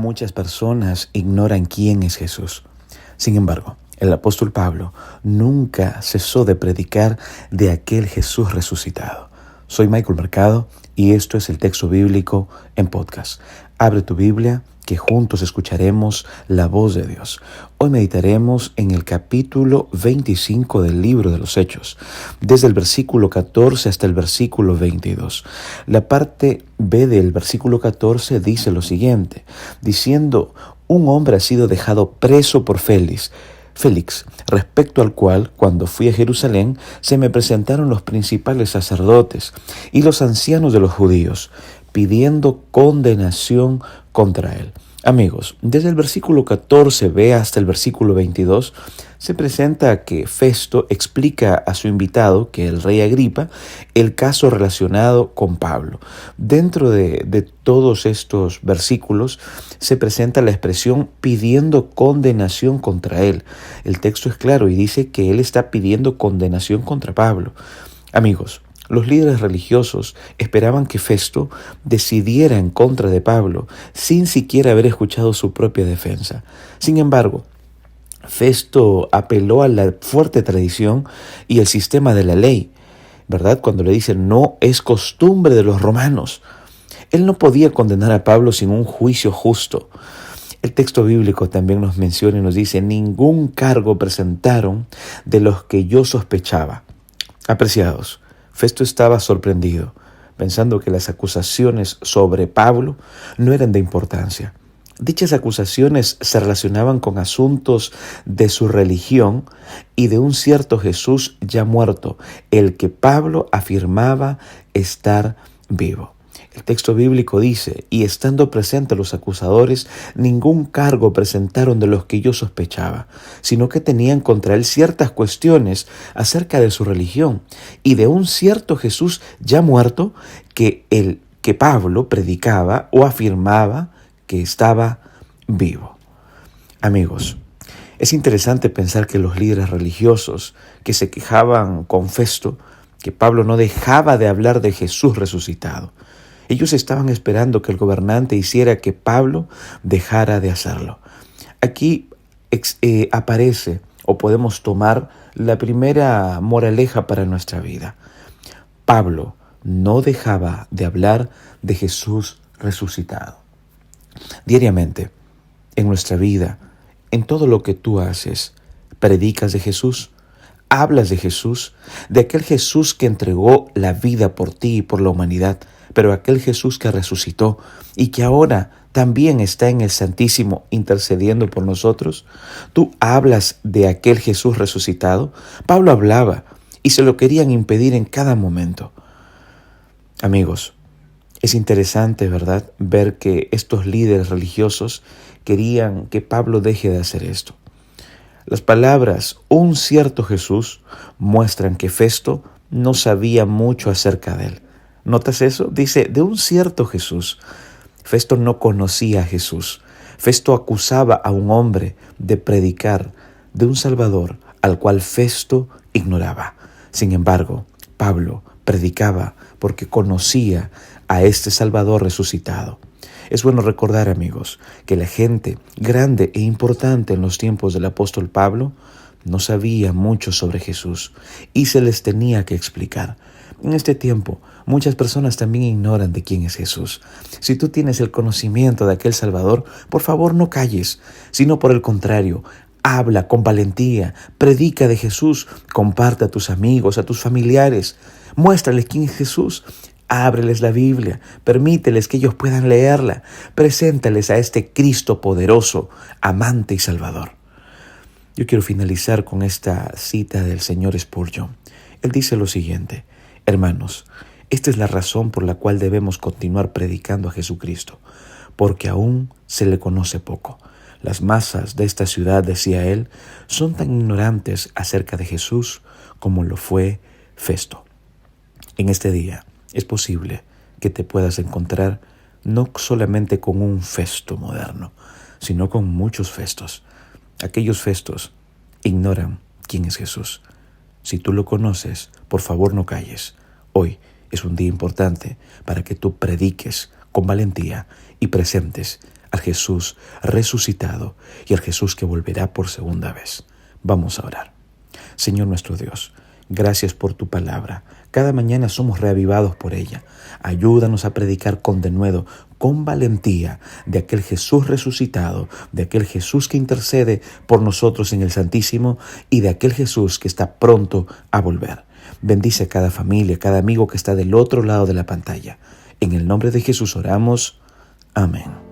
Muchas personas ignoran quién es Jesús. Sin embargo, el apóstol Pablo nunca cesó de predicar de aquel Jesús resucitado. Soy Michael Mercado y esto es el texto bíblico en podcast. Abre tu Biblia, que juntos escucharemos la voz de Dios. Hoy meditaremos en el capítulo 25 del libro de los Hechos, desde el versículo 14 hasta el versículo 22. La parte B del versículo 14 dice lo siguiente, diciendo: un hombre ha sido dejado preso por Félix, respecto al cual, cuando fui a Jerusalén, se me presentaron los principales sacerdotes y los ancianos de los judíos, pidiendo condenación contra él. Amigos, desde el versículo 14b hasta el versículo 22 se presenta que Festo explica a su invitado, que es el rey Agripa, el caso relacionado con Pablo. Dentro de todos estos versículos se presenta la expresión pidiendo condenación contra él. El texto es claro y dice que él está pidiendo condenación contra Pablo. Amigos, los líderes religiosos esperaban que Festo decidiera en contra de Pablo sin siquiera haber escuchado su propia defensa. Sin embargo, Festo apeló a la fuerte tradición y el sistema de la ley, ¿verdad? Cuando le dicen no es costumbre de los romanos. Él no podía condenar a Pablo sin un juicio justo. El texto bíblico también nos menciona y nos dice: ningún cargo presentaron de los que yo sospechaba. Apreciados, Festo estaba sorprendido, pensando que las acusaciones sobre Pablo no eran de importancia. Dichas acusaciones se relacionaban con asuntos de su religión y de un cierto Jesús ya muerto, el que Pablo afirmaba estar vivo. El texto bíblico dice: y estando presentes los acusadores, ningún cargo presentaron de los que yo sospechaba, sino que tenían contra él ciertas cuestiones acerca de su religión y de un cierto Jesús ya muerto que Pablo predicaba o afirmaba que estaba vivo. Amigos, es interesante pensar que los líderes religiosos que se quejaban con Festo, que Pablo no dejaba de hablar de Jesús resucitado. Ellos estaban esperando que el gobernante hiciera que Pablo dejara de hacerlo. Aquí aparece o podemos tomar la primera moraleja para nuestra vida. Pablo no dejaba de hablar de Jesús resucitado. Diariamente, en nuestra vida, en todo lo que tú haces, predicas de Jesús, hablas de Jesús, de aquel Jesús que entregó la vida por ti y por la humanidad, pero aquel Jesús que resucitó y que ahora también está en el Santísimo intercediendo por nosotros. ¿Tú hablas de aquel Jesús resucitado? Pablo hablaba y se lo querían impedir en cada momento. Amigos, es interesante, ¿verdad?, ver que estos líderes religiosos querían que Pablo deje de hacer esto. Las palabras "un cierto Jesús" muestran que Festo no sabía mucho acerca de él. ¿Notas eso? Dice, de un cierto Jesús. Festo no conocía a Jesús. Festo acusaba a un hombre de predicar de un Salvador al cual Festo ignoraba. Sin embargo, Pablo predicaba porque conocía a este Salvador resucitado. Es bueno recordar, amigos, que la gente grande e importante en los tiempos del apóstol Pablo no sabía mucho sobre Jesús y se les tenía que explicar. En este tiempo, muchas personas también ignoran de quién es Jesús. Si tú tienes el conocimiento de aquel Salvador, por favor no calles, sino por el contrario, habla con valentía, predica de Jesús, comparte a tus amigos, a tus familiares, muéstrales quién es Jesús. Ábreles la Biblia, permíteles que ellos puedan leerla, preséntales a este Cristo poderoso, amante y salvador. Yo quiero finalizar con esta cita del señor Spurgeon. Él dice lo siguiente: hermanos, esta es la razón por la cual debemos continuar predicando a Jesucristo, porque aún se le conoce poco. Las masas de esta ciudad, decía él, son tan ignorantes acerca de Jesús como lo fue Festo. En este día, es posible que te puedas encontrar no solamente con un Festo moderno, sino con muchos Festos. Aquellos Festos ignoran quién es Jesús. Si tú lo conoces, por favor no calles. Hoy es un día importante para que tú prediques con valentía y presentes al Jesús resucitado y al Jesús que volverá por segunda vez. Vamos a orar. Señor nuestro Dios, gracias por tu palabra. Cada mañana somos reavivados por ella. Ayúdanos a predicar con denuedo, con valentía, de aquel Jesús resucitado, de aquel Jesús que intercede por nosotros en el Santísimo y de aquel Jesús que está pronto a volver. Bendice a cada familia, cada amigo que está del otro lado de la pantalla. En el nombre de Jesús oramos. Amén.